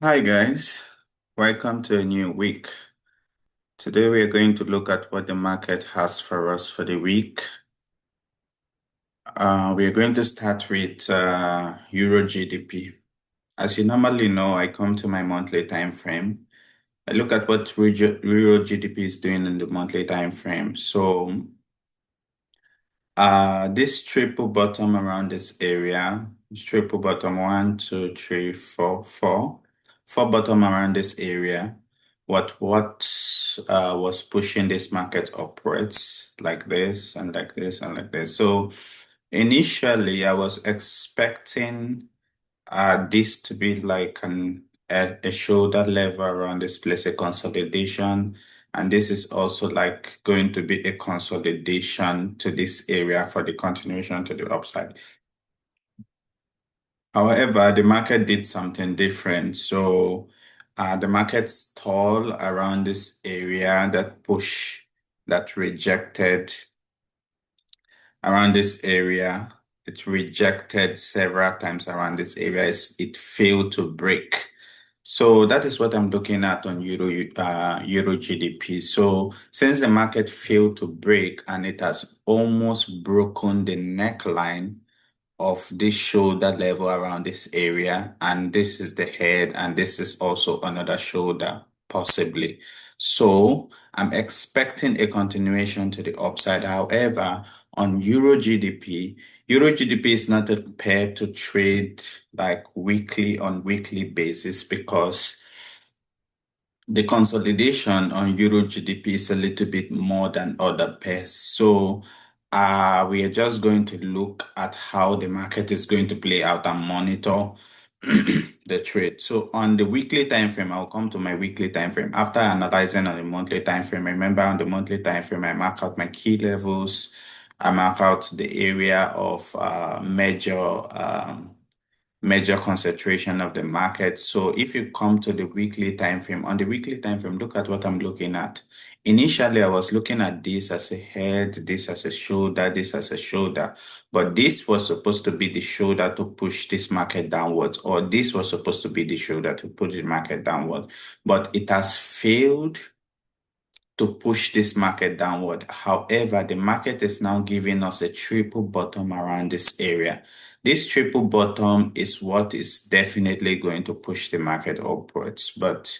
Hi guys, welcome to a new week. Today we are going to look at what the market has for us for the week. We are going to start with Euro GDP. As you normally know, I come to my monthly time frame. I look at what Euro GDP is doing in the monthly time frame. So this triple bottom around this area, this triple bottom one, two, three, four, four bottom around this area. What was pushing this market upwards like this and like this and like this. So initially, I was expecting this to be like a shoulder level around this place, a consolidation. And this is also like going to be a consolidation to this area for the continuation to the upside. However, the market did something different. So the market stalled around this area that rejected around this area. It rejected several times around this area. It failed to break. So that is what I'm looking at on Euro GDP. So since the market failed to break and it has almost broken the neckline of this shoulder level around this area, and this is the head, and this is also another shoulder, possibly. So I'm expecting a continuation to the upside. However, on Euro GDP is not a pair to trade like weekly on weekly basis because the consolidation on Euro GDP is a little bit more than other pairs. So we are just going to look at how the market is going to play out and monitor the trade. So on the weekly time frame, I'll come to my weekly time frame. After analyzing on the monthly time frame, remember on the monthly time frame, I mark out my key levels. I mark out the area of major concentration of the market. So if you come to the weekly time frame, on the weekly time frame, look at what I'm looking at. Initially, I was looking at this as a head, this as a shoulder, this as a shoulder, but this was supposed to be the shoulder to push this market downwards, or this was supposed to be the shoulder to push the market downward, but it has failed to push this market downward. However, the market is now giving us a triple bottom around this area. This triple bottom is what is definitely going to push the market upwards, but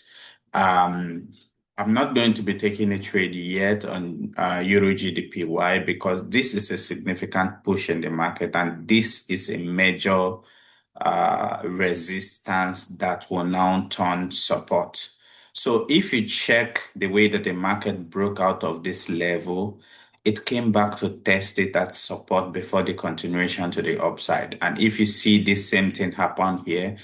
um, I'm not going to be taking a trade yet on Euro GDP. Why? Because this is a significant push in the market, and this is a major resistance that will now turn support. So if you check the way that the market broke out of this level, it came back to test it at support before the continuation to the upside. And if you see this same thing happen here,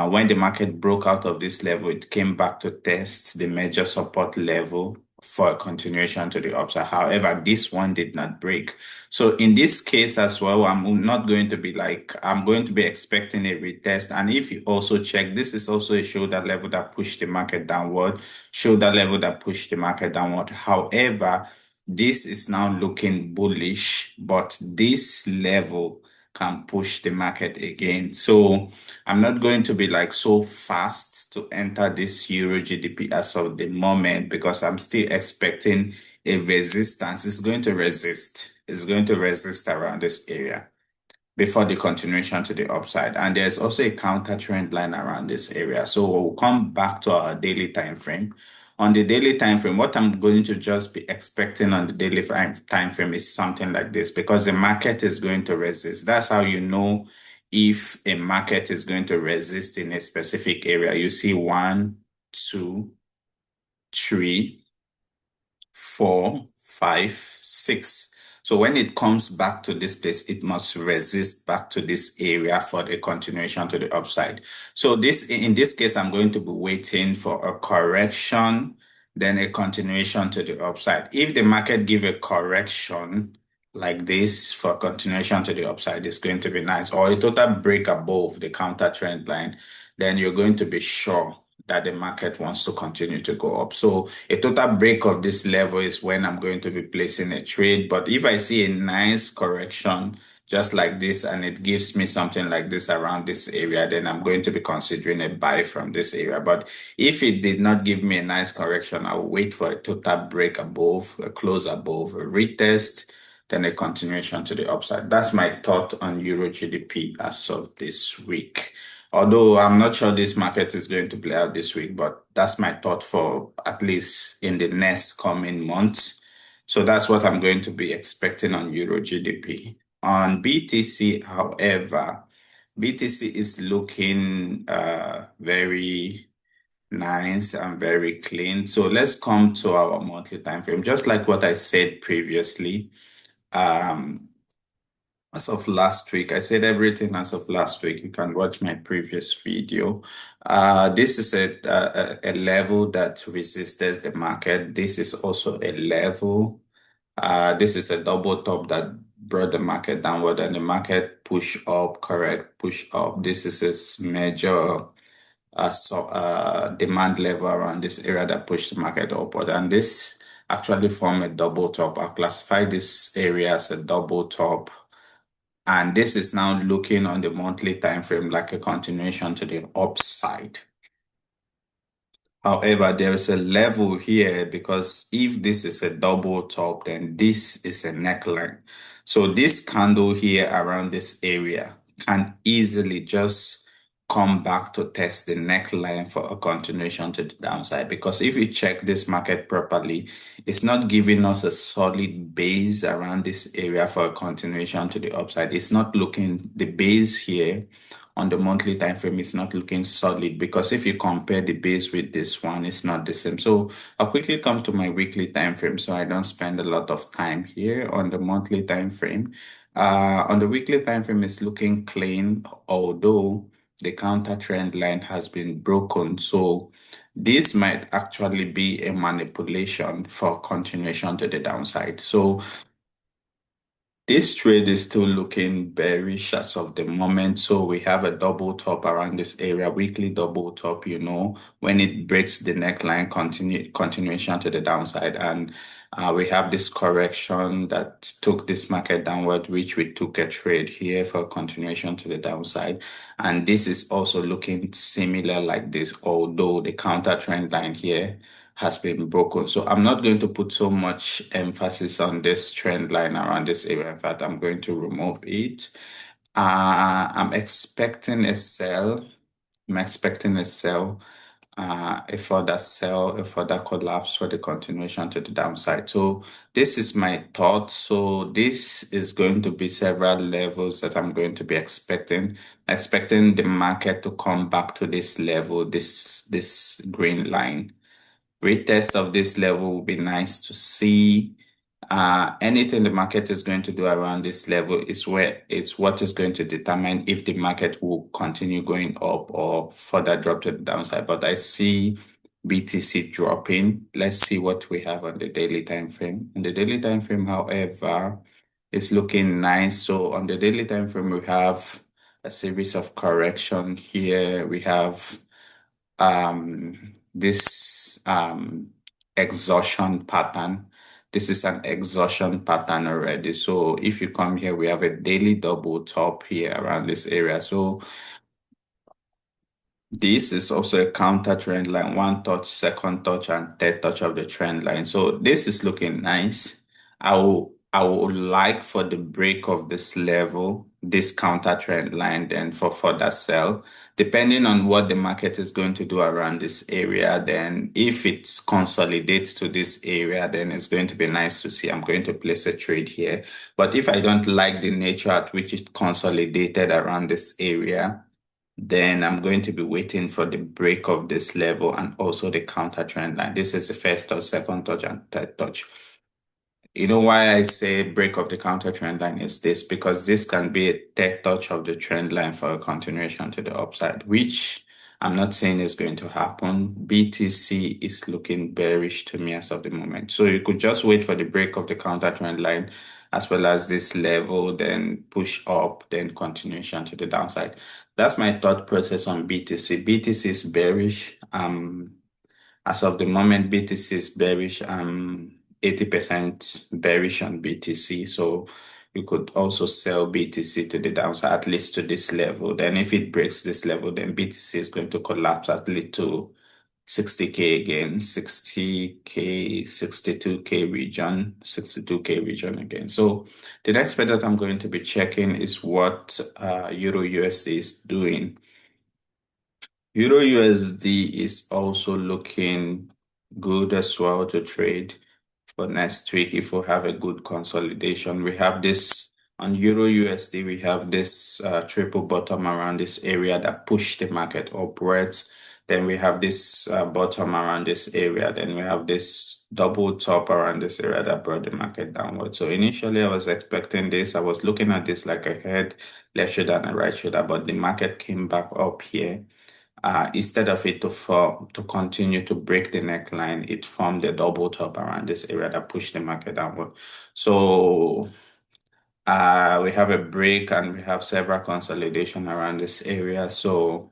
when the market broke out of this level, it came back to test the major support level for a continuation to the upside. However, this one did not break. So in this case as well, I'm not going to be like, I'm going to be expecting a retest. And if you also check, this is also a shoulder level that pushed the market downward, shoulder level that pushed the market downward. However, this is now looking bullish, but this level can push the market again. So I'm not going to be like so fast to enter this Euro GDP as of the moment because I'm still expecting a resistance. It's going to resist. It's going to resist around this area before the continuation to the upside. And there's also a counter trend line around this area. So we'll come back to our daily time frame. On the daily time frame, what I'm going to just be expecting on the daily time frame is something like this because the market is going to resist. That's how you know if a market is going to resist in a specific area. You see one, two, three, four, five, six. So when it comes back to this place, it must resist back to this area for the continuation to the upside. So in this case, I'm going to be waiting for a correction, then a continuation to the upside. If the market give a correction like this for continuation to the upside, it's going to be nice. Or a total break above the counter trend line, then you're going to be sure that the market wants to continue to go up. So a total break of this level is when I'm going to be placing a trade. But if I see a nice correction, just like this, and it gives me something like this around this area, then I'm going to be considering a buy from this area. But if it did not give me a nice correction, I'll wait for a total break above, a close above, a retest, then a continuation to the upside. That's my thought on Euro GDP as of this week. Although I'm not sure this market is going to play out this week, but that's my thought for at least in the next coming months. So that's what I'm going to be expecting on Euro GDP. On BTC, however, BTC is looking very nice and very clean. So let's come to our monthly time frame. Just like what I said previously, um, as of last week, I said everything as of last week. You can watch my previous video. This is a level that resisted the market. This is also a level. This is a double top that brought the market downward, and the market push up, correct, push up. This is a major demand level around this area that pushed the market upward, and this actually formed a double top. I classify this area as a double top, and this is now looking on the monthly time frame like a continuation to the upside. However, there is a level here because if this is a double top, then this is a neckline. So this candle here around this area can easily just come back to test the neckline for a continuation to the downside. Because if you check this market properly, it's not giving us a solid base around this area for a continuation to the upside. It's not looking, the base here on the monthly time frame is not looking solid, because if you compare the base with this one, it's not the same. So I'll quickly come to my weekly time frame so I don't spend a lot of time here on the monthly time frame. On the weekly time frame, it's looking clean, although the counter trend line has been broken. So this might actually be a manipulation for continuation to the downside. So this trade is still looking bearish as of the moment. So we have a double top around this area, weekly double top, when it breaks the neckline, continuation to the downside. And we have this correction that took this market downward, which we took a trade here for continuation to the downside. And this is also looking similar like this, although the counter trend line here has been broken. So I'm not going to put so much emphasis on this trend line around this area. In fact, I'm going to remove it. I'm expecting a sell. I'm expecting a sell, a further sell, a further collapse for the continuation to the downside. So this is my thought. So this is going to be several levels that I'm going to be expecting the market to come back to this level, this green line. Retest of this level will be nice to see. Anything the market is going to do around this level is what is going to determine if the market will continue going up or further drop to the downside. But I see BTC dropping. Let's see what we have on the daily time frame. On the daily time frame, however, it's looking nice. So on the daily time frame, we have a series of correction here. We have this exhaustion pattern. This is an exhaustion pattern already. So if you come here, we have a daily double top here around this area. So this is also a counter trend line, one touch, second touch, and third touch of the trend line. So this is looking nice. I would like for the break of this level, this counter trend line, then for further sell. Depending on what the market is going to do around this area, then if it consolidates to this area, then it's going to be nice to see. I'm going to place a trade here. But if I don't like the nature at which it consolidated around this area, then I'm going to be waiting for the break of this level and also the counter trend line. This is the first touch, second touch, and third touch. You know why I say break of the counter trend line is this, because this can be a third touch of the trend line for a continuation to the upside, which I'm not saying is going to happen. BTC is looking bearish to me as of the moment. So you could just wait for the break of the counter trend line as well as this level, then push up, then continuation to the downside. That's my thought process on BTC. BTC is bearish. As of the moment, BTC is bearish. 80% bearish on BTC. So you could also sell BTC to the downside, at least to this level. Then if it breaks this level, then BTC is going to collapse at least to 60K again, 60K, 62K region, 62K region again. So the next pair that I'm going to be checking is what Euro USD is doing. Euro USD is also looking good as well to trade for next week if we have a good consolidation. We have this on Euro USD, we have this triple bottom around this area that pushed the market upwards. Then we have this bottom around this area. Then we have this double top around this area that brought the market downward. So initially I was expecting this. I was looking at this like a head, left shoulder and a right shoulder, but the market came back up here. Instead of it to form, to continue to break the neckline, it formed a double top around this area that pushed the market downward. So we have a break and we have several consolidation around this area. So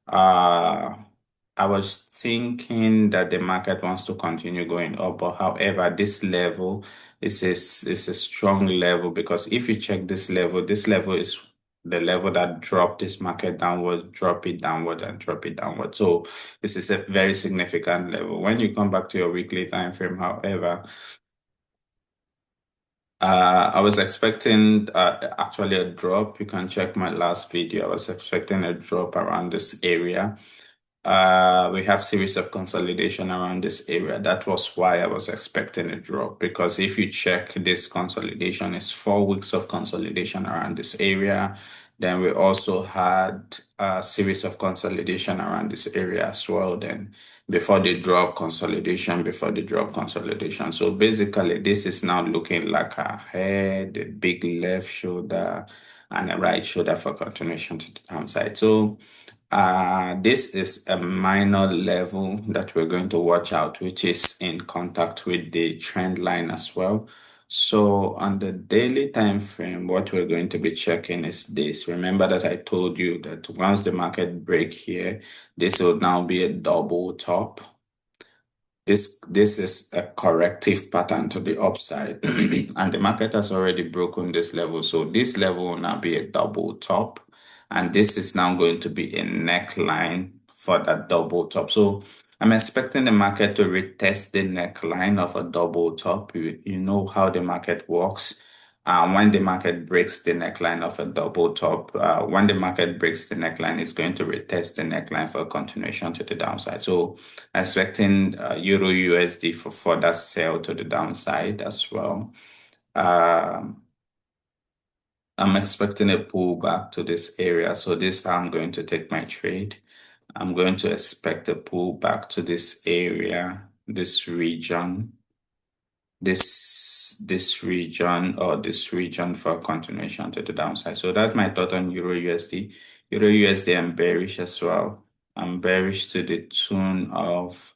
uh, I was thinking that the market wants to continue going up, but however, this level is a strong level because if you check this level is the level that dropped this market downward, drop it downward and drop it downward. So this is a very significant level. When you come back to your weekly time frame, however, I was expecting actually a drop. You can check my last video. I was expecting a drop around this area. We have series of consolidation around this area. That was why I was expecting a drop because if you check this consolidation, it's 4 weeks of consolidation around this area. Then we also had a series of consolidation around this area as well. Then before the drop consolidation, before the drop consolidation. So basically, this is now looking like a head, a big left shoulder, and a right shoulder for continuation to the downside. So this is a minor level that we're going to watch out, which is in contact with the trend line as well. So on the daily time frame, what we're going to be checking is this. Remember that I told you that once the market break here, this will now be a double top. This is a corrective pattern to the upside, and the market has already broken this level. So this level will now be a double top, and this is now going to be a neckline for that double top. So I'm expecting the market to retest the neckline of a double top. You know how the market works. When the market breaks the neckline of a double top, when the market breaks the neckline, it's going to retest the neckline for a continuation to the downside. So expecting Euro USD for further sell to the downside as well. I'm expecting a pullback to this area. So this time I'm going to take my trade. I'm going to expect a pullback to this area, this region, this region or this region for continuation to the downside. So that's my thought on Euro USD. Euro USD, I'm bearish as well. I'm bearish to the tune of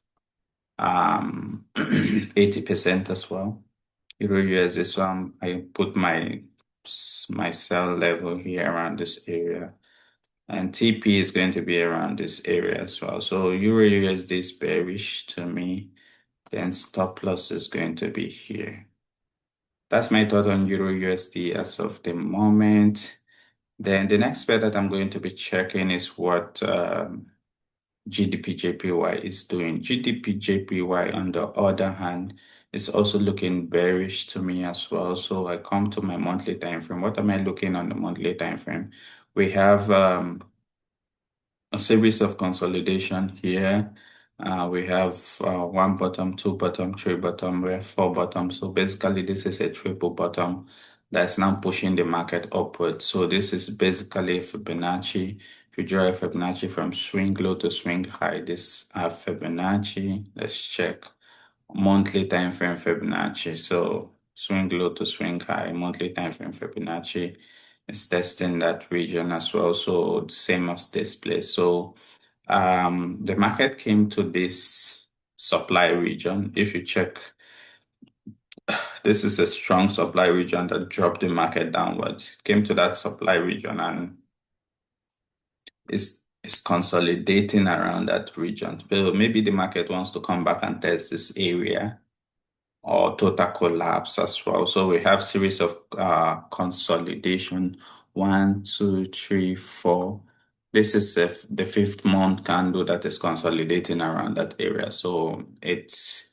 80% as well. Euro USD, so I put my sell level here around this area. And TP is going to be around this area as well. So Euro USD is bearish to me. Then stop loss is going to be here. That's my thought on Euro USD as of the moment. Then the next pair that I'm going to be checking is what GDP JPY is doing. GDP JPY, on the other hand, is also looking bearish to me as well. So I come to my monthly time frame. What am I looking on the monthly time frame? We have a series of consolidation here. We have one bottom, two bottom, three bottom, we have four bottom. So basically, this is a triple bottom that's now pushing the market upward. So this is basically Fibonacci. If you draw a Fibonacci from swing low to swing high, this Fibonacci. Let's check monthly time frame Fibonacci. So swing low to swing high, monthly time frame Fibonacci is testing that region as well. So same as this place. So the market came to this supply region. If you check, this is a strong supply region that dropped the market downwards. It came to that supply region and it's consolidating around that region. So maybe the market wants to come back and test this area. or total collapse as well. So we have series of consolidation. One, two, three, four. This is the fifth month candle that is consolidating around that area. So it's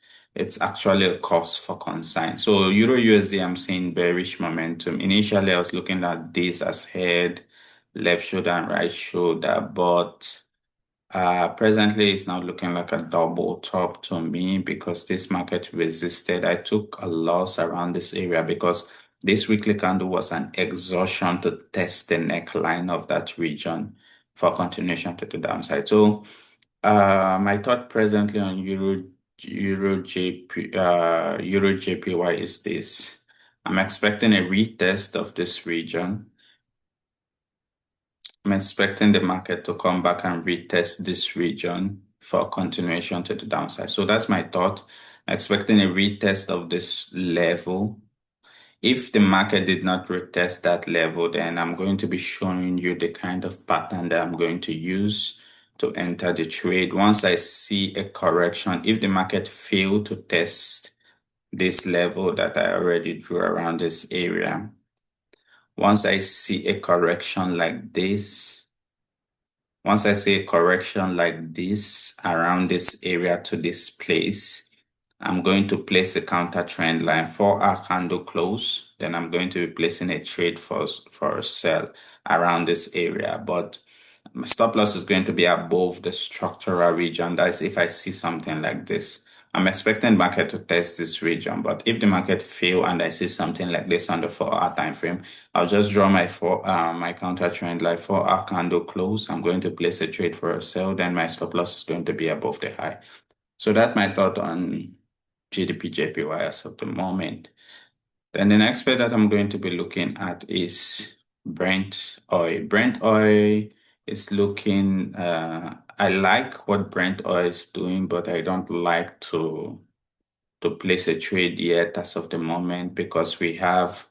actually a cause for concern. So Euro USD, I'm seeing bearish momentum. Initially, I was looking at this as head, left shoulder and right shoulder, but presently, it's now looking like a double top to me because this market resisted. I took a loss around this area because this weekly candle was an exhaustion to test the neckline of that region for continuation to the downside. So, my thought presently on Euro JPY is this. I'm expecting a retest of this region. I'm expecting the market to come back and retest this region for continuation to the downside. So that's my thought. Expecting a retest of this level. If the market did not retest that level, then I'm going to be showing you the kind of pattern that I'm going to use to enter the trade. Once I see a correction, if the market failed to test this level that I already drew around this area, once I see a correction like this, once I see a correction like this around this area to this place, I'm going to place a counter trend line for our candle close. Then I'm going to be placing a trade for a sell around this area. But my stop loss is going to be above the structural region. That's if I see something like this. I'm expecting market to test this region, but if the market fail and I see something like this on the 4 hour time frame, I'll just draw my counter trend line for our candle close. I'm going to place a trade for a sell, then my stop loss is going to be above the high. So that's my thought on GDP JPY as of the moment. Then the next pair that I'm going to be looking at is Brent oil. Brent oil is looking, I like what Brent oil is doing, but I don't like to place a trade yet as of the moment because we have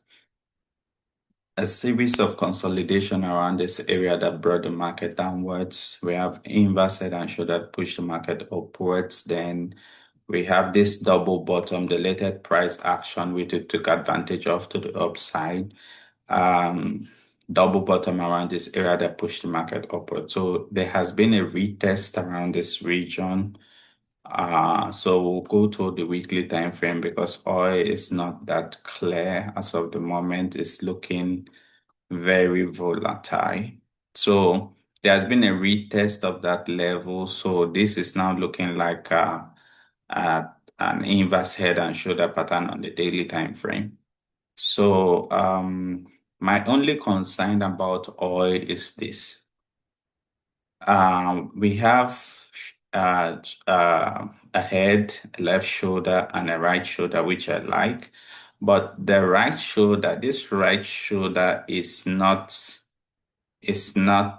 a series of consolidation around this area that brought the market downwards. We have inverse head and shoulder that pushed the market upwards. Then we have this double bottom, the latest price action, which it took advantage of to the upside. Um, Double bottom around this area that pushed the market upward. So there has been a retest around this region. So we'll go to the weekly time frame because oil is not that clear as of the moment. It's looking very volatile. So there has been a retest of that level. So this is now looking like an inverse head and shoulder pattern on the daily time frame. So my only concern about oil is this. We have a head, a left shoulder, and a right shoulder, which I like. But the right shoulder, this right shoulder is not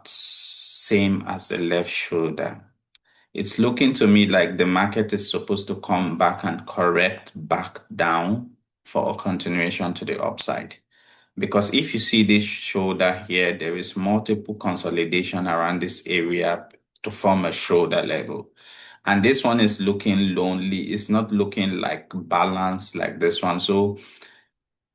same as the left shoulder. It's looking to me like the market is supposed to come back and correct back down for a continuation to the upside. Because if you see this shoulder here, there is multiple consolidation around this area to form a shoulder level. And this one is looking lonely. It's not looking like balanced like this one. So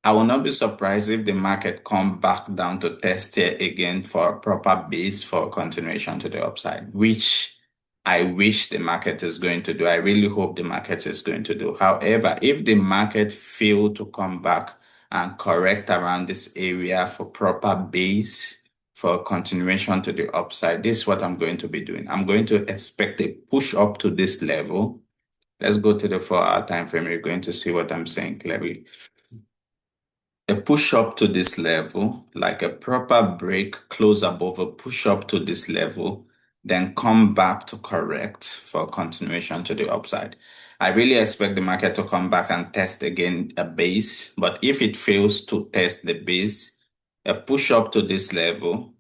I will not be surprised if the market come back down to test here again for a proper base for continuation to the upside, which I wish the market is going to do. I really hope the market is going to do. However, if the market fail to come back and correct around this area for proper base for continuation to the upside, this is what I'm going to be doing. I'm going to expect a push up to this level. Let's go to the 4 hour time frame. You're going to see what I'm saying clearly. A push up to this level, like a proper break, close above a push up to this level, then come back to correct for continuation to the upside. I really expect the market to come back and test again a base, but if it fails to test the base, a push up to this level,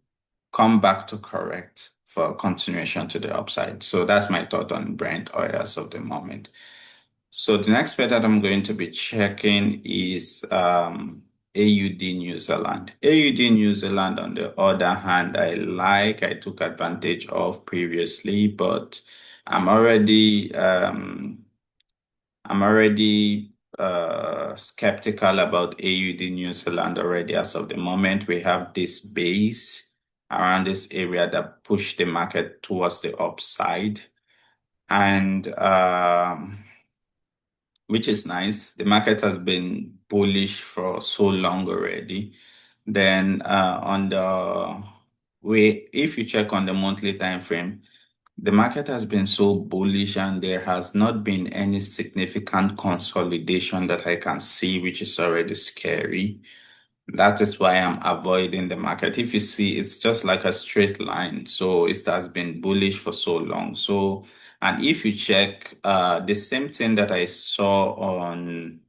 come back to correct for continuation to the upside. So that's my thought on Brent oil as of the moment. So the next pair that I'm going to be checking is AUD New Zealand. AUD New Zealand, on the other hand, I took advantage of previously, but I'm already skeptical about AUD New Zealand already as of the moment. We have this base around this area that pushed the market towards the upside. And which is nice. The market has been bullish for so long already. Then on the way, if you check on the monthly time frame, the market has been so bullish and there has not been any significant consolidation that I can see, which is already scary. That is why I'm avoiding the market. If you see, it's just like a straight line. So it has been bullish for so long. So, and if you check, the same thing that I saw on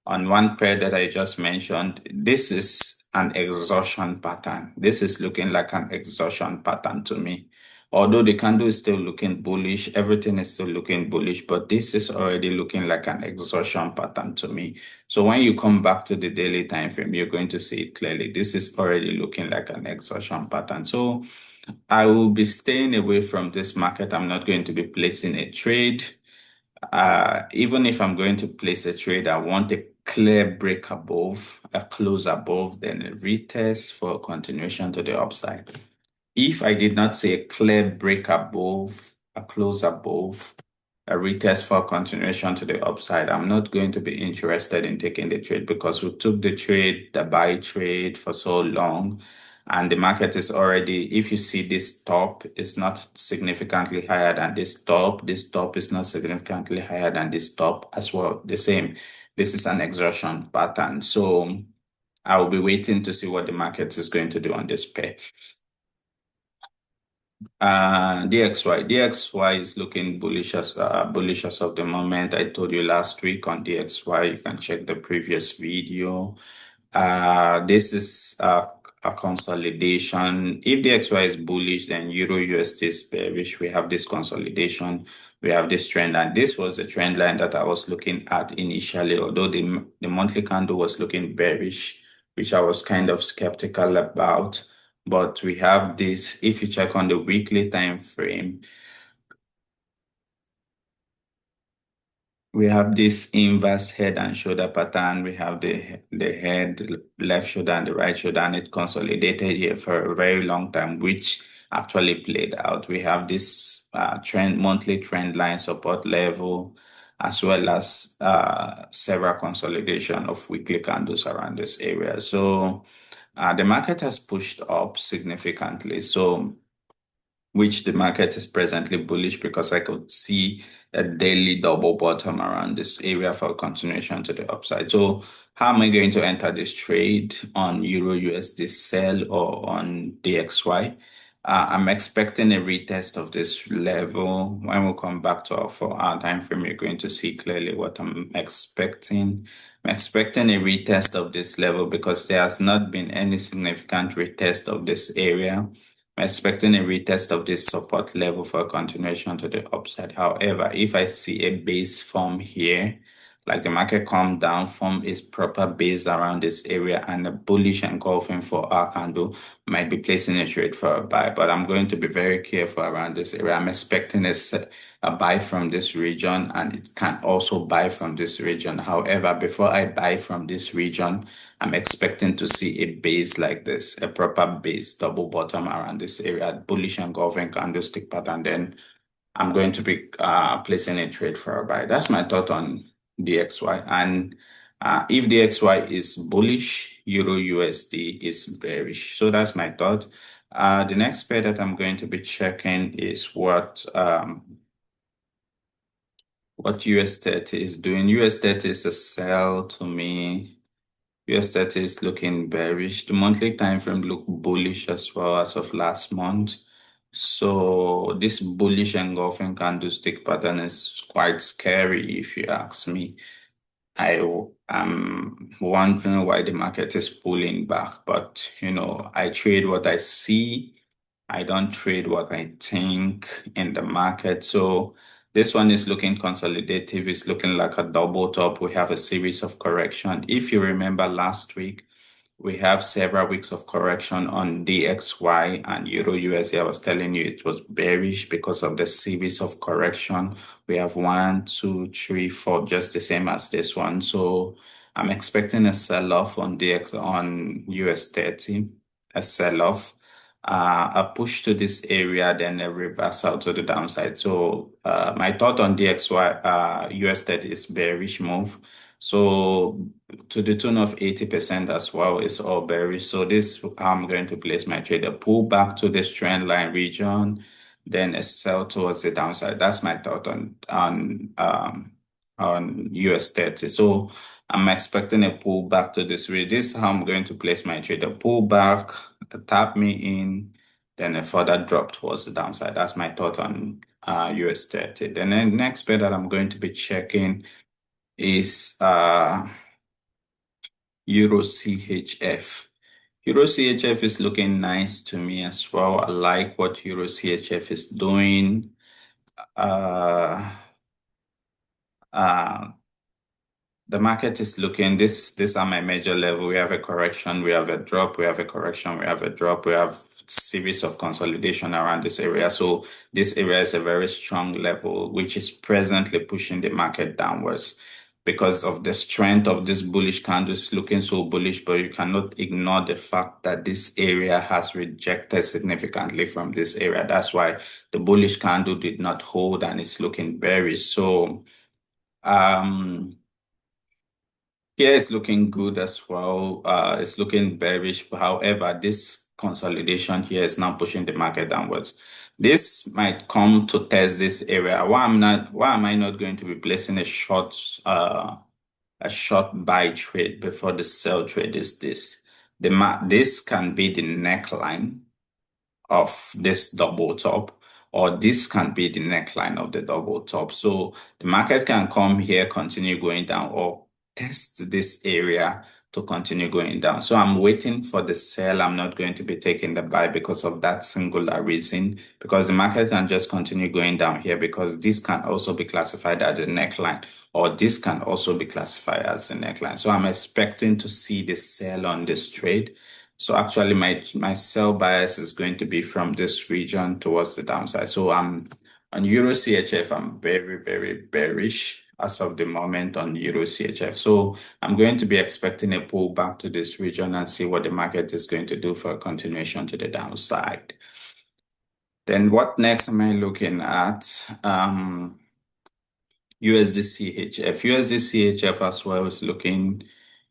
one pair that I just mentioned, this is an exhaustion pattern. This is looking like an exhaustion pattern to me. Although the candle is still looking bullish, everything is still looking bullish, but this is already looking like an exhaustion pattern to me. So when you come back to the daily time frame, you're going to see it clearly. This is already looking like an exhaustion pattern. So I will be staying away from this market. I'm not going to be placing a trade. Even if I'm going to place a trade, I want a clear break above, a close above, then a retest for a continuation to the upside. If I did not see a clear break above, a close above, a retest for a continuation to the upside, I'm not going to be interested in taking the trade because we took the trade, the buy trade for so long. And the market is already, if you see this top, is not significantly higher than this top. This top is not significantly higher than this top as well. The same. This is an exhaustion pattern. So I will be waiting to see what the market is going to do on this pair. DXY is looking bullish as of the moment. I told you last week on DXY. You can check the previous video. This is a consolidation. If DXY is bullish, then Euro USD is bearish. We have this consolidation. We have this trend, and this was the trend line that I was looking at initially. Although the monthly candle was looking bearish, which I was kind of skeptical about. But we have this, if you check on the weekly time frame, we have this inverse head and shoulder pattern. We have the head, left shoulder and the right shoulder, and it consolidated here for a very long time, which actually played out. We have this monthly trend line support level, as well as several consolidation of weekly candles around this area. So the market has pushed up significantly. So which the market is presently bullish because I could see a daily double bottom around this area for a continuation to the upside. So how am I going to enter this trade on Euro USD sell or on DXY? I'm expecting a retest of this level. When we come back to our 4-hour time frame, you're going to see clearly what I'm expecting. I'm expecting a retest of this level because there has not been any significant retest of this area. I'm expecting a retest of this support level for a continuation to the upside. However, if I see a base form here, like the market come down, form its proper base around this area and a bullish engulfing for our candle, might be placing a trade for a buy, but I'm going to be very careful around this area. I'm expecting a buy from this region and it can also buy from this region. However, before I buy from this region, I'm expecting to see a base like this, a proper base, double bottom around this area, bullish engulfing candlestick pattern. Then I'm going to be placing a trade for a buy. That's my thought on DXY. And if DXY is bullish, Euro USD is bearish. So that's my thought. The next pair that I'm going to be checking is what US 30 is doing. US 30 is a sell to me. US 30 is looking bearish. The monthly time frame look bullish as well as of last month. So this bullish engulfing candlestick pattern is quite scary if you ask me. I am wondering why the market is pulling back, but I trade what I see. I don't trade what I think in the market. So this one is looking consolidative. It's looking like a double top. We have a series of correction. If you remember last week, We have several weeks of correction on DXY and Euro USD. I was telling you it was bearish because of the series of correction. We have one, two, three, four, just the same as this one. So I'm expecting a sell-off on DX on US 30, a sell-off, a push to this area, then a reversal to the downside. So my thought on DXY, US 30 is bearish move. So to the tune of 80% as well is all bearish. So this, I'm going to place my trade, a pull back to this trend line region, then a sell towards the downside. That's my thought on US 30. So I'm expecting a pullback to this way. This is how I'm going to place my trade, a pullback, a tap me in, then a further drop towards the downside. That's my thought on US 30. Then the next pair that I'm going to be checking is Euro CHF. Euro CHF is looking nice to me as well. I like what Euro CHF is doing. Uh, uh, the market is looking, these are my major level. We have a correction, we have a drop, we have a correction, we have a drop, we have series of consolidation around this area. So this area is a very strong level, which is presently pushing the market downwards because of the strength of this bullish candles looking so bullish, but you cannot ignore the fact that this area has rejected significantly from this area. That's why the bullish candle did not hold and it's looking bearish. So, here it's looking good as well. It's looking bearish. However, this consolidation here is now pushing the market downwards. This might come to test this area. Why am I not going to be placing a short buy trade before the sell trade is this? This can be the neckline of this double top, or this can be the neckline of the double top. So the market can come here, continue going down, or test this area to continue going down. So I'm waiting for the sell. I'm not going to be taking the buy because of that singular reason, because the market can just continue going down here because this can also be classified as a neckline, or this can also be classified as a neckline. So I'm expecting to see the sell on this trade. So actually my sell bias is going to be from this region towards the downside. So I'm on Euro CHF, I'm very, very bearish as of the moment on Euro CHF. So I'm going to be expecting a pullback to this region and see what the market is going to do for a continuation to the downside. Then what next am I looking at? USD CHF. USD CHF as well is looking,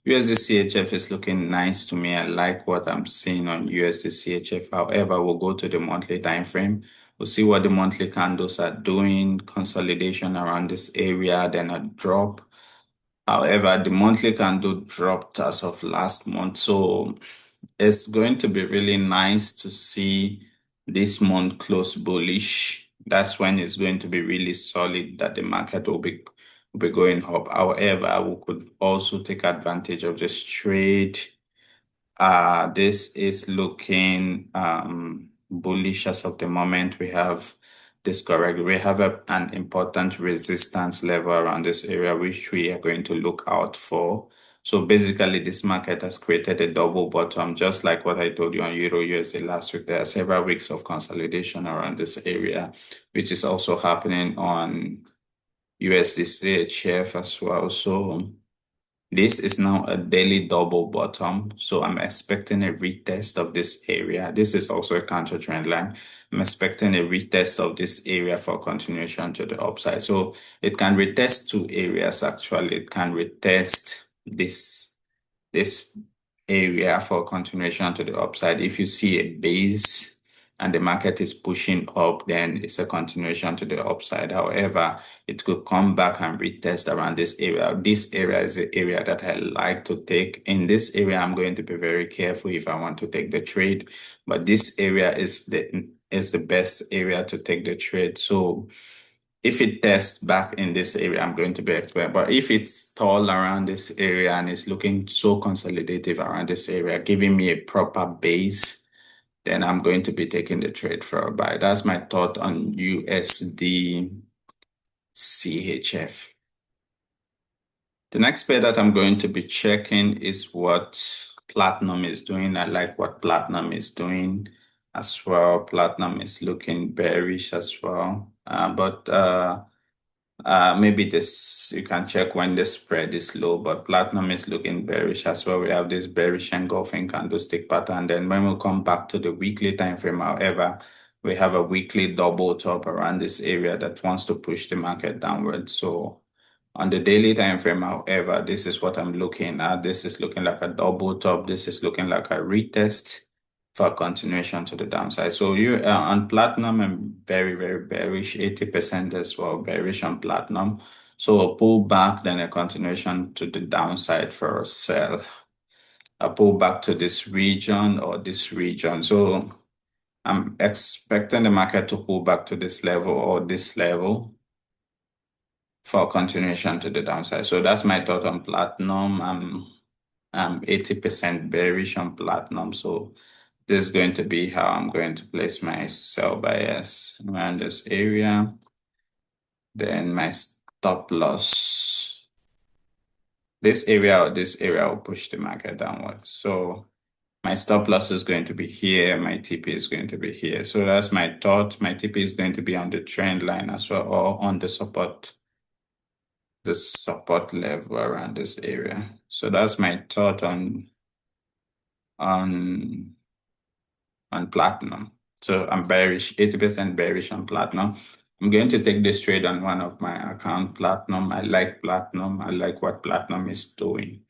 USD CHF is looking nice to me. I like what I'm seeing on USD CHF. However, we'll go to the monthly time frame. We'll see what the monthly candles are doing, consolidation around this area, then a drop. However, the monthly candle dropped as of last month. So it's going to be really nice to see this month close bullish. That's when it's going to be really solid that the market will be going up. However, we could also take advantage of this trade. This is looking bullish as of the moment. We have this correct. We have an important resistance level around this area, which we are going to look out for. So basically, this market has created a double bottom, just like what I told you on Euro USD last week. There are several weeks of consolidation around this area, which is also happening on USD CHF as well. So this is now a daily double bottom, so I'm expecting a retest of this area. This is also a counter trend line. I'm expecting a retest of this area for continuation to the upside. So it can retest two areas actually. It can retest this area for continuation to the upside. If you see a base and the market is pushing up, then it's a continuation to the upside. However, it could come back and retest around this area. This area is the area that I like to take. In this area, I'm going to be very careful if I want to take the trade, but this area is the best area to take the trade. So if it tests back in this area, I'm going to be expert. But if it's tall around this area and it's looking so consolidative around this area, giving me a proper base, then I'm going to be taking the trade for a buy. That's my thought on USD CHF. The next pair that I'm going to be checking is what platinum is doing. I like what platinum is doing as well. Platinum is looking bearish as well. But maybe this, you can check when the spread is low, but platinum is looking bearish as well. We have this bearish engulfing candlestick pattern. Then when we come back to the weekly time frame, however, we have a weekly double top around this area that wants to push the market downwards. So on the daily time frame, however, this is what I'm looking at. This is looking like a double top. This is looking like a retest for a continuation to the downside. So you on platinum, I'm very, very bearish, 80% as well, bearish on platinum. So a pull back, then a continuation to the downside for a sell. A pull back to this region or this region. So I'm expecting the market to pull back to this level or this level for continuation to the downside. So that's my thought on platinum. I'm 80% bearish on platinum. So this is going to be how I'm going to place my sell bias around this area. Then my stop loss. This area or this area will push the market downwards. So my stop loss is going to be here. My TP is going to be here. So that's my thought. My TP is going to be on the trend line as well, or on the support level around this area. So that's my thought on platinum. So I'm bearish, 80% bearish on platinum. I'm going to take this trade on one of my account, platinum. I like platinum. I like what platinum is doing.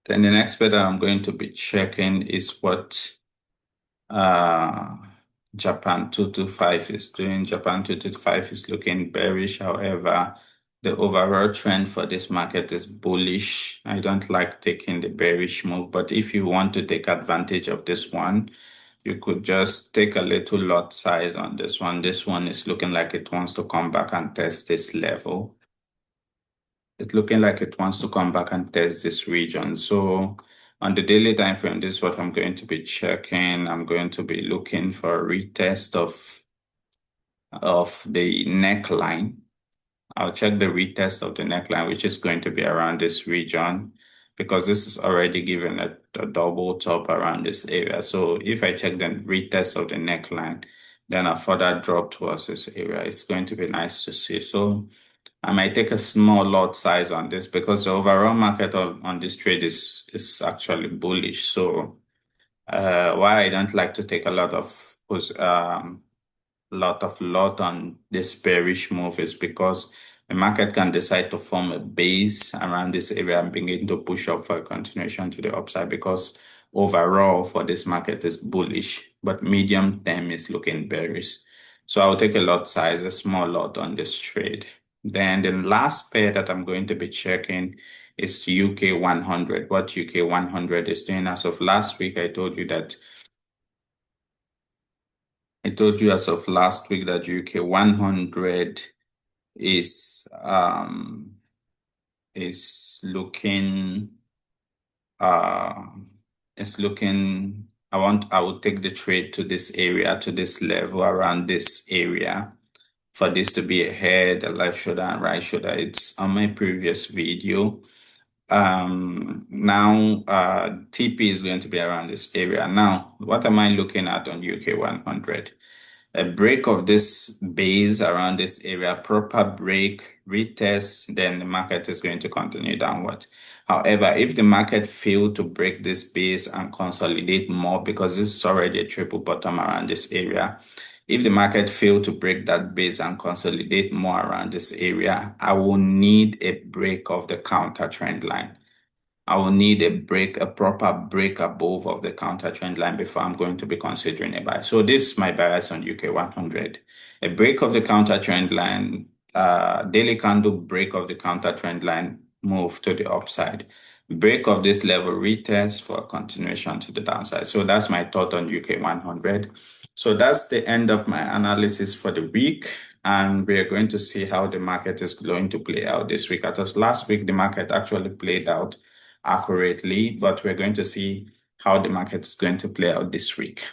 Then the next pair that I'm going to be checking is what Japan 225 is doing. Japan 225 is looking bearish. However, the overall trend for this market is bullish. I don't like taking the bearish move, but if you want to take advantage of this one, you could just take a little lot size on this one. This one is looking like it wants to come back and test this level. It's looking like it wants to come back and test this region. So on the daily time frame, this is what I'm going to be checking. I'm going to be looking for a retest of the neckline. I'll check the retest of the neckline, which is going to be around this region, because this is already given a double top around this area. So if I check the retest of the neckline, then a further drop towards this area, it's going to be nice to see. So I might take a small lot size on this because the overall market on this trade is actually bullish. So why I don't like to take a lot on this bearish move is because the market can decide to form a base around this area and begin to push up for a continuation to the upside, because overall for this market is bullish, but medium term is looking bearish. So I'll take a lot size, a small lot on this trade. Then the last pair that I'm going to be checking is UK 100. What UK 100 is doing. As of last week, I told you as of last week that UK 100 is looking I will take the trade to this area, to this level around this area, for this to be a head, a left shoulder, and right shoulder. It's on my previous video. Now TP is going to be around this area. Now, what am I looking at on UK 100? A break of this base around this area, proper break, retest, then the market is going to continue downward. However, if the market fail to break this base and consolidate more, because this is already a triple bottom around this area, if the market fail to break that base and consolidate more around this area, I will need a break of the counter trend line. I will need a proper break above of the counter trend line before I'm going to be considering a buy. So this is my bias on UK 100. A break of the counter trend line, daily candle break of the counter trend line, move to the upside. Break of this level, retest for a continuation to the downside. So that's my thought on UK 100. So that's the end of my analysis for the week. And we are going to see how the market is going to play out this week. As last week, the market actually played out accurately, but we're going to see how the market is going to play out this week.